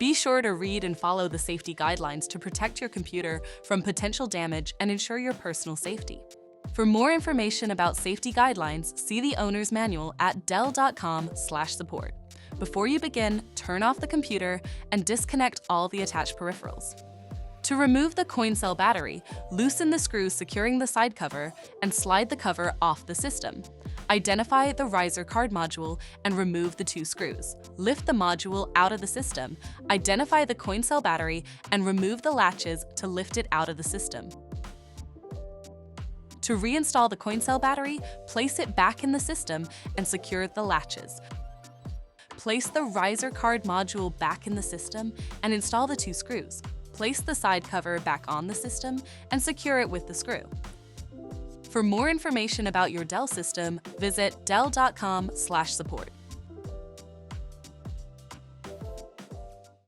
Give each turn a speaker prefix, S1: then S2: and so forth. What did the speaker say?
S1: Be sure to read and follow the safety guidelines to protect your computer from potential damage and ensure your personal safety. For more information about safety guidelines, see the owner's manual at dell.com/support. Before you begin, turn off the computer and disconnect all the attached peripherals. To remove the coin cell battery, loosen the screws securing the side cover and slide the cover off the system. Identify the riser card module and remove the 2 screws. Lift the module out of the system, identify the coin cell battery, and remove the latches to lift it out of the system. To reinstall the coin cell battery, place it back in the system and secure the latches. Place the riser card module back in the system and install the 2 screws. Place the side cover back on the system and secure it with the screw. For more information about your Dell system, visit dell.com/support.